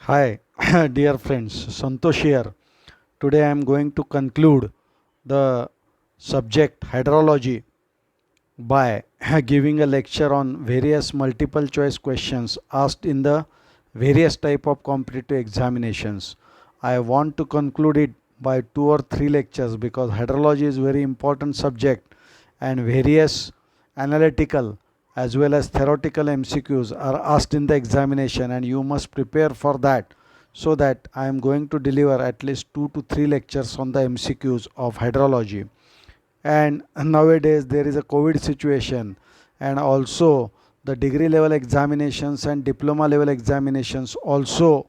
Hi, dear friends, Santosh here. Today I am going to conclude the subject hydrology by giving a lecture on various multiple choice questions asked in the various type of competitive examinations. I want to conclude it by 2 or 3 lectures because hydrology is very important subject and various analytical as well as theoretical MCQs are asked in the examination and you must prepare for that, so that I am going to deliver at least 2 to 3 lectures on the MCQs of hydrology. And nowadays there is a COVID situation, and also the degree level examinations and diploma level examinations also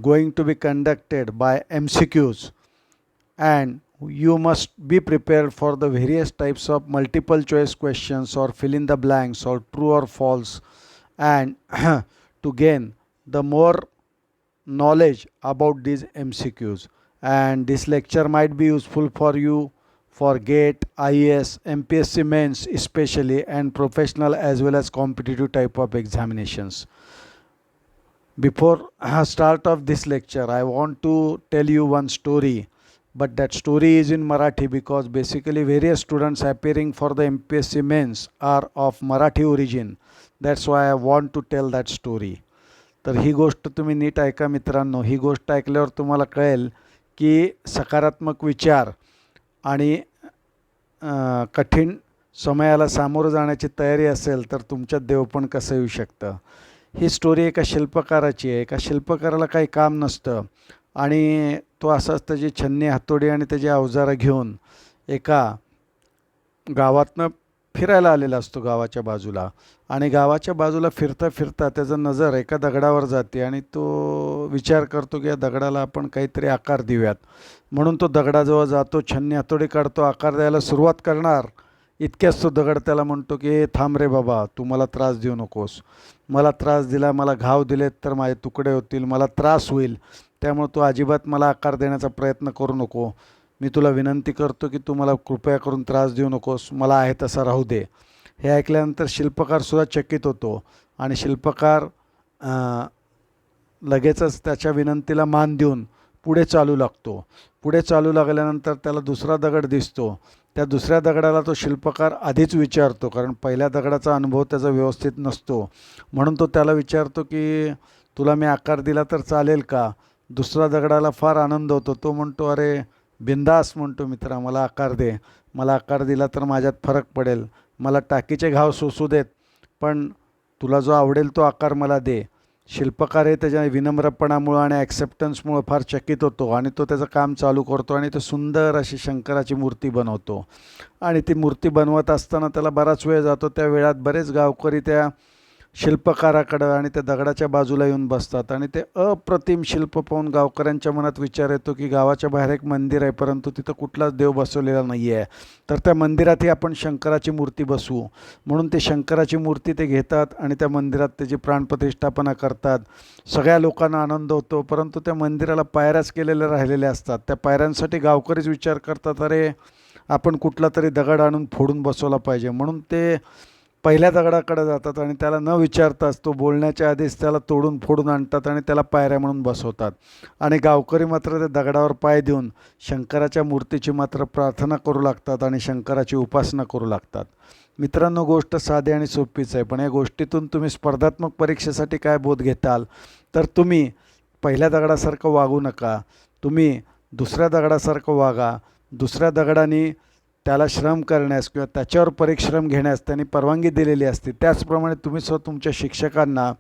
going to be conducted by MCQs, and you must be prepared for the various types of multiple choice questions or fill in the blanks or true or false, and to gain the more knowledge about these MCQs. And this lecture might be useful for you for GATE, IAS, MPSC mains especially, and professional as well as competitive type of examinations. Before start of this lecture, I want to tell you one story, but that story is in Marathi because basically various students appearing for the MPSC mains are of Marathi origin. That's why I want to tell that story. तर ही गोष्ट तुम्ही NEET ऐका मित्रांनो. ही गोष्ट ऐकल्यावर तुम्हाला कळेल की सकारात्मक विचार आणि कठीण समयाला सामोरं जाण्याची तयारी असेल तर तुमच्यात देवपण कसं येऊ शकतं. ही स्टोरी एका शिल्पकाराची आहे. एका शिल्पकाराला काही काम नसतं आणि तो असाच त्याची छन्नी हातोडी आणि त्याची अवजारं घेऊन एका गावातनं फिरायला आलेला असतो गावाच्या बाजूला, आणि गावाच्या बाजूला फिरता फिरता त्याचं नजर एका दगडावर जाते आणि तो विचार करतो की या दगडाला आपण काहीतरी आकार देऊयात. म्हणून तो दगडाजवळ जातो, छन्नी हातोडी काढतो, आकार द्यायला सुरुवात करणार. इतक्याच तो दगड त्याला म्हणतो की ए थांब रे बाबा, तू मला त्रास देऊ नकोस. मला त्रास दिला, मला घाव दिलेत तर माझे तुकडे होतील, मला त्रास होईल. त्यामुळे तू अजिबात मला आकार देण्याचा प्रयत्न करू नको. मी तुला विनंती करतो की तू मला कृपया करून त्रास देऊ नकोस, मला आहे तसा राहू दे. हे ऐकल्यानंतर शिल्पकारसुद्धा चकित होतो आणि शिल्पकार लगेचच त्याच्या विनंतीला मान देऊन पुढे चालू लागतो. पुढे चालू लागल्यानंतर त्याला दुसरा दगड दिसतो. त्या दुसऱ्या दगडाला तो शिल्पकार आधीच विचारतो, कारण पहिल्या दगडाचा अनुभव त्याचा व्यवस्थित नसतो. म्हणून तो त्याला विचारतो की तुला मी आकार दिला तर चालेल का. दुसऱ्या दगडाला फार आनंद होतो. तो म्हणतो अरे बिंदास, म्हणतो मित्रा, मला आकार दे. मला आकार दिला तर माझ्यात फरक पडेल. मला टाकीचे घाव सोसू देत, पण तुला जो आवडेल तो आकार मला दे. शिल्पकार हे त्याच्या विनम्रपणामुळं आणि ॲक्सेप्टन्समुळं फार चकित होतो आणि तो त्याचं काम चालू करतो आणि तो सुंदर अशी शंकराची मूर्ती बनवतो. आणि ती मूर्ती बनवत असताना त्याला बराच वेळ जातो. त्या वेळात बरेच गावकरी त्या शिल्पकाराकडं आणि त्या दगडाच्या बाजूला येऊन बसतात आणि ते अप्रतिम शिल्प पाहून गावकऱ्यांच्या मनात विचार येतो की गावाच्या बाहेर एक मंदिर आहे, परंतु तिथं कुठलाच देव बसवलेला नाही आहे. तर त्या मंदिरातही आपण शंकराची मूर्ती बसवू. म्हणून ते शंकराची मूर्ती ते घेतात आणि त्या मंदिरात त्याची प्राणप्रतिष्ठापना करतात. सगळ्या लोकांना आनंद होतो, परंतु त्या मंदिराला पायऱ्याच केलेल्या राहिलेल्या असतात. त्या पायऱ्यांसाठी गावकरीच विचार करतात, अरे आपण कुठला तरी दगड आणून फोडून बसवला पाहिजे. म्हणून ते पहिल्या दगडाकडे जातात आणि त्याला न विचारताच, तो बोलण्याच्या आधीच त्याला तोडून फोडून आणतात आणि त्याला पायऱ्या म्हणून बसवतात. आणि गावकरी मात्र त्या दगडावर पाय देऊन शंकराच्या मूर्तीची मात्र प्रार्थना करू लागतात आणि शंकराची उपासना करू लागतात. मित्रांनो, गोष्ट साधी आणि सोपीच आहे, पण या गोष्टीतून तुम्ही स्पर्धात्मक परीक्षेसाठी काय बोध घेताल तर तुम्ही पहिल्या दगडासारखं वागू नका. तुम्ही दुसऱ्या दगडासारखं वागा. दुसऱ्या दगडाने त्याला श्रम करण्यास किंवा त्याच्यावर परिश्रम घेण्यास त्यांनी परवानगी दिलेली असते. त्याचप्रमाणे तुम्ही तुमच्या शिक्षकांना,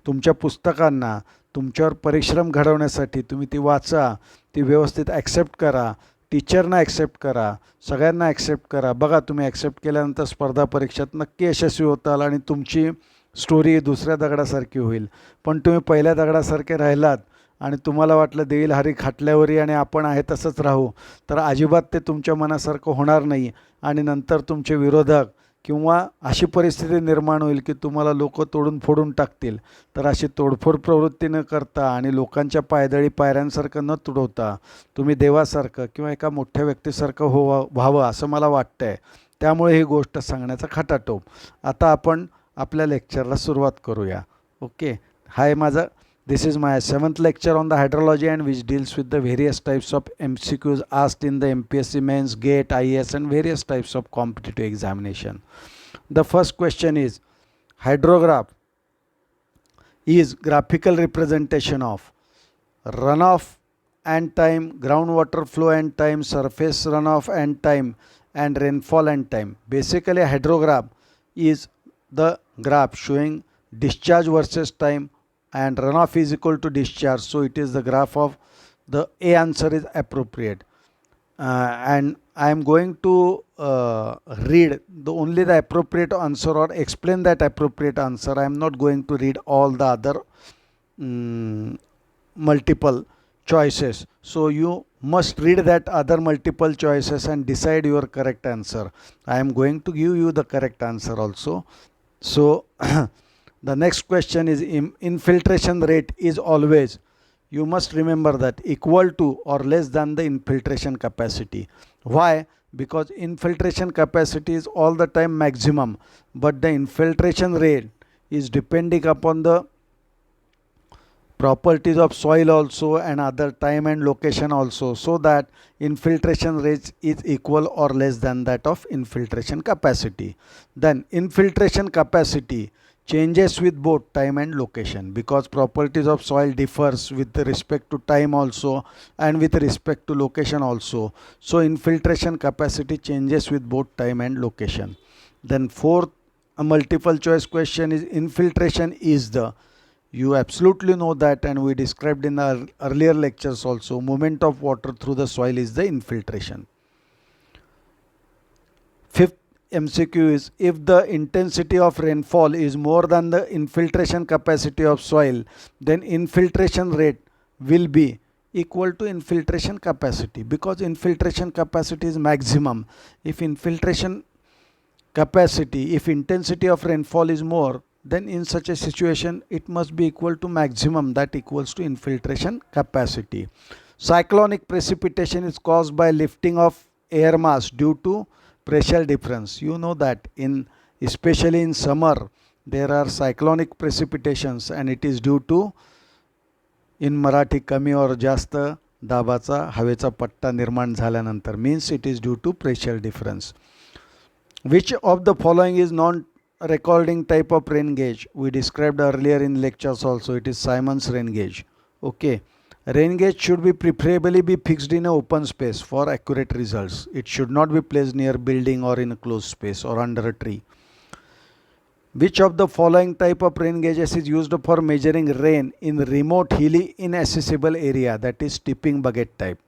तुमच्या पुस्तकांना तुमच्यावर परिश्रम घडवण्यासाठी तुम्ही ती वाचा, ती व्यवस्थित ॲक्सेप्ट करा. टीचरना ॲक्सेप्ट करा, सगळ्यांना ॲक्सेप्ट करा. बघा, तुम्ही ॲक्सेप्ट केल्यानंतर स्पर्धा परीक्षेत नक्की यशस्वी होताल आणि तुमची स्टोरी दुसऱ्या दगडासारखी होईल. पण तुम्ही पहिल्या दगडासारखे राहिलात आणि तुम्हाला वाटलं देईल हरी खाटल्यावरी आणि आपण आहे तसंच राहू, तर अजिबात ते तुमच्या मनासारखं होणार नाही. आणि नंतर तुमचे विरोधक किंवा अशी परिस्थिती निर्माण होईल की तुम्हाला लोक तोडून फोडून टाकतील. तर अशी तोडफोड प्रवृत्ती न करता आणि लोकांच्या पायदळी पायऱ्यांसारखं न तुडवता तुम्ही देवासारखं किंवा एका मोठ्या व्यक्तीसारखं व्हावं असं मला वाटतं आहे. त्यामुळे ही गोष्ट सांगण्याचा खटाटोप. आता आपण आपल्या लेक्चरला सुरुवात करूया. Okay. Hi, Maza. This is my 7th lecture on the hydrology and which deals with the various types of MCQs asked in the MPSC mains, GATE, IAS and various types of competitive examination. The first question is, hydrograph is graphical representation of runoff and time, groundwater flow and time, surface runoff and time, and rainfall and time. Basically, hydrograph is the graph showing discharge versus time, and runoff is equal to discharge. So it is the graph of the A answer is appropriate. And I am going to read only the appropriate answer or explain that appropriate answer. I am not going to read all the other multiple choices. So you must read that other multiple choices and decide your correct answer. I am going to give you the correct answer also. So the next question is, infiltration rate is always, you must remember that, equal to or less than the infiltration capacity. Why? Because infiltration capacity is all the time maximum, but the infiltration rate is depending upon the properties of soil also and other time and location also, so that infiltration rate is equal or less than that of infiltration capacity. Then infiltration capacity changes with both time and location, because properties of soil differs with respect to time also and with respect to location also. So infiltration capacity changes with both time and location. Then fourth, a multiple choice question is, infiltration is the, you absolutely know that, and we described in our earlier lectures also, movement of water through the soil is the infiltration. Fifth MCQ is, if the intensity of rainfall is more than the infiltration capacity of soil, then infiltration rate will be equal to infiltration capacity, because infiltration capacity is maximum. If infiltration capacity, if intensity of rainfall is more, then in such a situation it must be equal to maximum, that equals to infiltration capacity. Cyclonic precipitation is caused by lifting of air mass due to pressure difference. You know that especially in summer there are cyclonic precipitations, and it is due to, in Marathi, कमी और जास्त दाबाचा हवेचा पट्टा निर्माण झाल्यानंतर, means it is due to pressure difference. Which of the following is non-recording type of rain gauge? We described earlier in lectures also. It is Simon's rain gauge. Okay. Rain gauge should be preferably be fixed in an open space for accurate results. It should not be placed near building or in a closed space or under a tree. Which of the following type of rain gauges is used for measuring rain in remote, hilly, inaccessible area? That is tipping bucket type.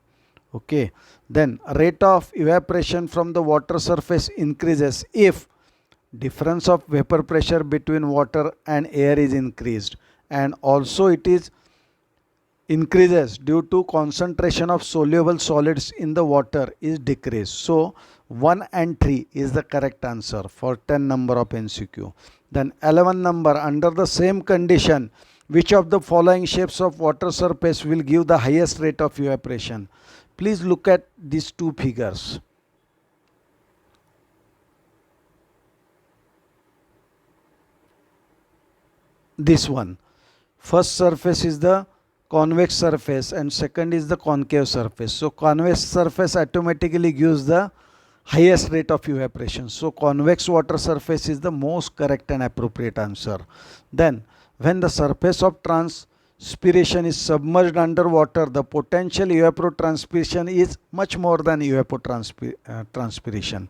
Okay. Then rate of evaporation from the water surface increases if difference of vapor pressure between water and air is increased, and also it is increases due to concentration of soluble solids in the water is decreased. So 1 and 3 is the correct answer for 10 number of MCQ. Then 11 number, under the same condition, which of the following shapes of water surface will give the highest rate of evaporation? Please look at these two figures. This one, first surface is the convex surface and second is the concave surface. So convex surface automatically gives the highest rate of evaporation. So convex water surface is the most correct and appropriate answer. Then when the surface of transpiration is submerged under water, the potential evapotranspiration is much more than evapotranspiration.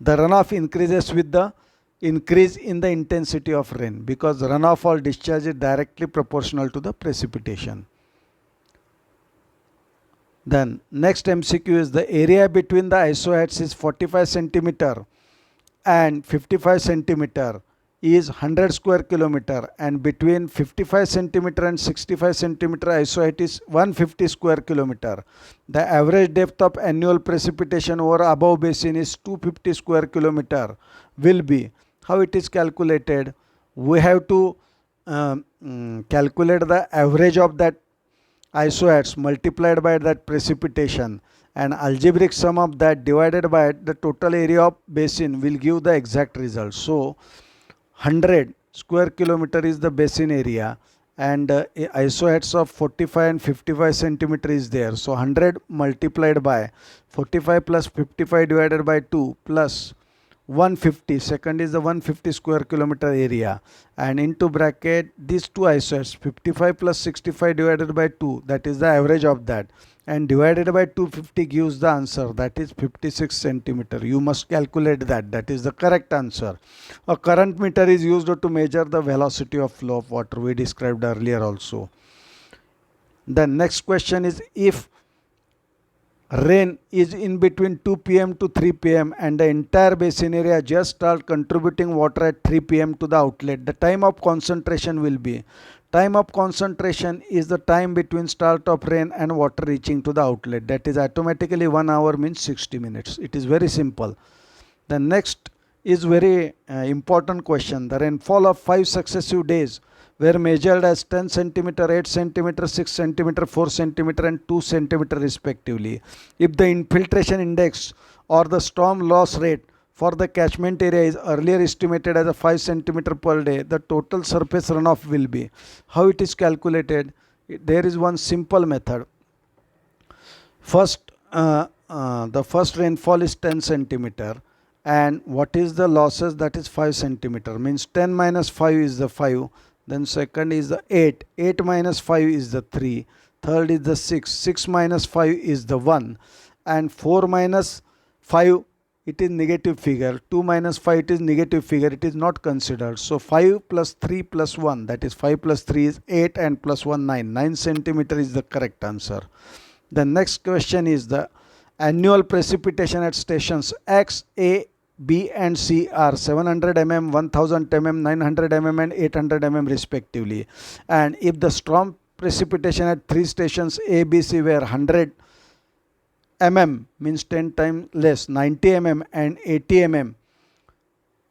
The runoff increases with the increase in the intensity of rain, because runoff or discharge is directly proportional to the precipitation. Then next MCQ is, the area between the isohats is 45 centimeter and 55 centimeter is 100 square kilometer, and between 55 centimeter and 65 centimeter isohat is 150 square kilometer. The average depth of annual precipitation over above basin is 250 square kilometer will be. How it is calculated? We have to calculate the average of that isohats multiplied by that precipitation, and algebraic sum of that divided by the total area of basin will give the exact result. So 100 square kilometer is the basin area, and isoheads of 45 and 55 centimeter is there. So 100 multiplied by 45 plus 55 divided by 2 plus 150, second is the 150 square kilometer area, and into bracket these two isoheads 55 plus 65 divided by 2, that is the average of that, and divided by 250 gives the answer, that is 56 centimeter. You must calculate that, that is the correct answer. A current meter is used to measure the velocity of flow of water, we described earlier also. The next question is, if rain is in between 2 p.m. to 3 p.m. and the entire basin area just start contributing water at 3 p.m. to the outlet, the time of concentration will be, time of concentration is the time between start of rain and water reaching to the outlet, that is automatically 1 hour means 60 minutes. It is very simple. The next is very important question. The rainfall of 5 successive days were measured as 10 centimeter, 8 centimeter, 6 centimeter, 4 centimeter and 2 centimeter respectively. If the infiltration index or the storm loss rate for the catchment area is earlier estimated as a 5 centimeter per day, the total surface runoff will be. How it is calculated? There is one simple method. First, the first rainfall is 10 centimeter, and what is the losses? That is 5 centimeter, means 10 minus 5 is the 5. Then second is the 8, 8 minus 5 is the 3, third is the 6, 6 minus 5 is the 1, and 4 minus 5 it is negative figure, 2 minus 5 it is negative figure, it is not considered. So 5 plus 3 plus 1, that is 5 plus 3 is 8 and plus 1 9, 9 centimeter is the correct answer. The next question is the annual precipitation at stations X, A, B and C are 700 mm, 1000 mm, 900 mm and 800 mm respectively. And if the storm precipitation at 3 stations A, B, C were 100 mm, means 10 times less, 90 mm and 80 mm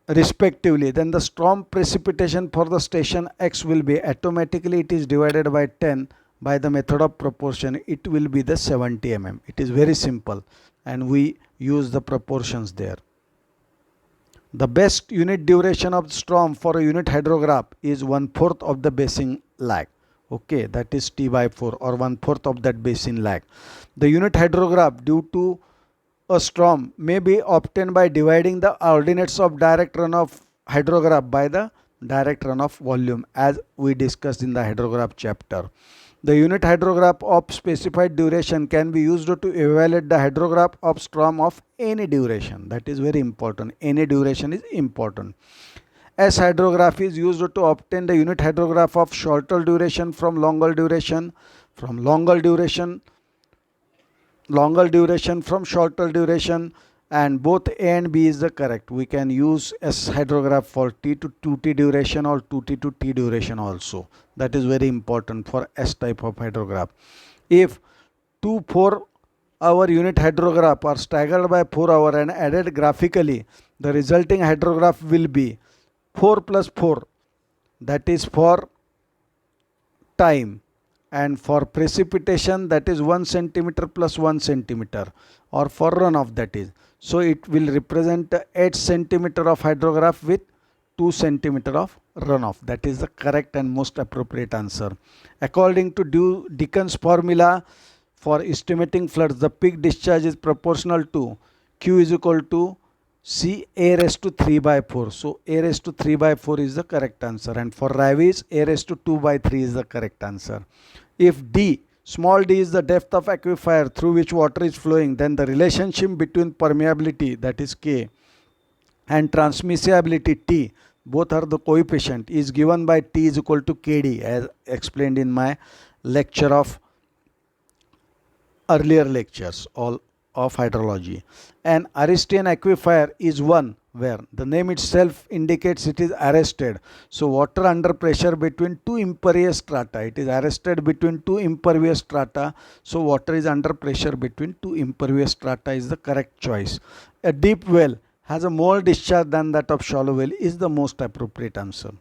respectively, then the storm precipitation for the station X will be, automatically it is divided by 10 by the method of proportion, it will be the 70 mm. It is very simple and we use the proportions there. The best unit duration of storm for a unit hydrograph is 1/4 of the basin lag. Okay, that is T by 4 or 1/4 of that basin lag. The unit hydrograph due to a storm may be obtained by dividing the ordinates of direct runoff hydrograph by the direct runoff volume, as we discussed in the hydrograph chapter. The unit hydrograph of specified duration can be used to evaluate the hydrograph of storm of any duration. That is very important. Any duration is important. S hydrograph is used to obtain the unit hydrograph of shorter duration from longer duration, from longer duration from shorter duration, and both A and B is the correct. We can use S hydrograph for T to 2T duration or 2T to T duration also. That is very important for S type of hydrograph. If 2 4-hour unit hydrograph are staggered by 4 hours and added graphically, the resulting hydrograph will be 4 plus 4, that is for time, and for precipitation that is 1 centimeter plus 1 centimeter, or for runoff that is. So it will represent 8 centimeter of hydrograph with 2 centimeter of runoff. That is the correct and most appropriate answer. According to Dickens formula for estimating floods, the peak discharge is proportional to Q is equal to C A raised to 3 by 4. So A raised to 3 by 4 is the correct answer, and for Ravi's A raised to 2 by 3 is the correct answer. If D, small d is the depth of aquifer through which water is flowing, then the relationship between permeability, that is K, and transmissibility T, both are the coefficient, is given by T is equal to KD, as explained in my lecture of earlier lectures all of hydrology. An Artesian aquifer is one where the name itself indicates it is arrested. So water under pressure between two impervious strata, it is arrested between two impervious strata. So water is under pressure between two impervious strata is the correct choice. A deep well has a more discharge than that of shallow well is the most appropriate answer.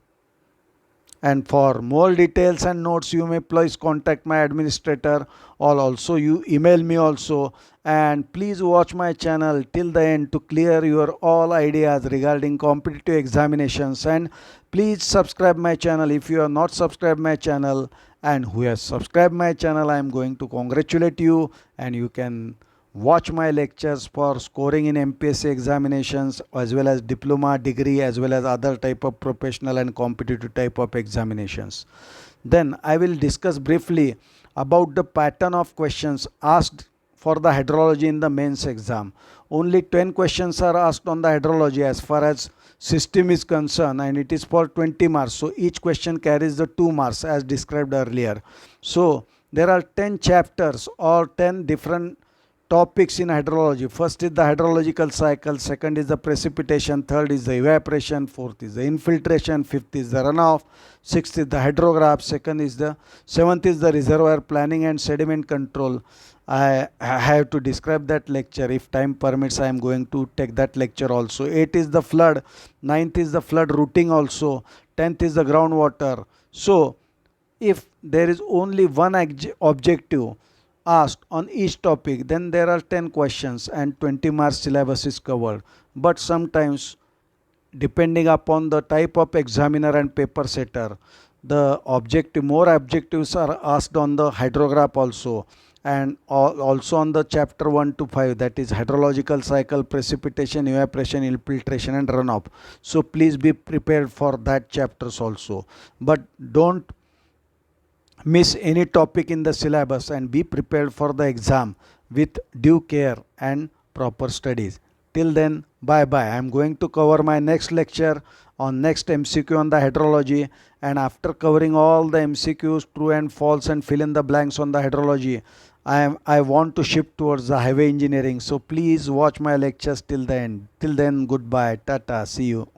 And for more details and notes, you may please contact my administrator, or also you email me also. And please watch my channel till the end to clear your all ideas regarding competitive examinations. And Please subscribe my channel if you have not subscribed my channel, and who has subscribed my channel, I am going to congratulate you, and you can watch my lectures for scoring in MPSC examinations as well as diploma, degree, as well as other type of professional and competitive type of examinations. Then I will discuss briefly about the pattern of questions asked for the hydrology in the mains exam. Only 10 questions are asked on the hydrology as far as system is concerned, and it is for 20 marks. So each question carries the 2 marks as described earlier. So there are 10 chapters or 10 different topics in hydrology. First is the hydrological cycle, second is the precipitation, third is the evaporation, fourth is the infiltration, fifth is the runoff, sixth is the hydrograph, seventh is the reservoir planning and sediment control. I have to describe that lecture. If time permits, I am going to take that lecture also. 8 is the flood, 9th is the flood routing also, 10th is the groundwater. So if there is only one objective asked on each topic, then there are 10 questions and 20 marks syllabus is covered. But sometimes, depending upon the type of examiner and paper setter, the more objectives are asked on the hydrograph also, and also on the chapter 1 to 5, that is hydrological cycle, precipitation, evaporation, infiltration and runoff. So please be prepared for that chapters also, but don't miss any topic in the syllabus and be prepared for the exam with due care and proper studies. Till then, bye bye. I am going to cover my next lecture on next MCQ on the hydrology, and after covering all the MCQs, true and false, and fill in the blanks on the hydrology, I want to shift towards the highway engineering. So please watch my lectures till the end. Till then, goodbye, tata, see you.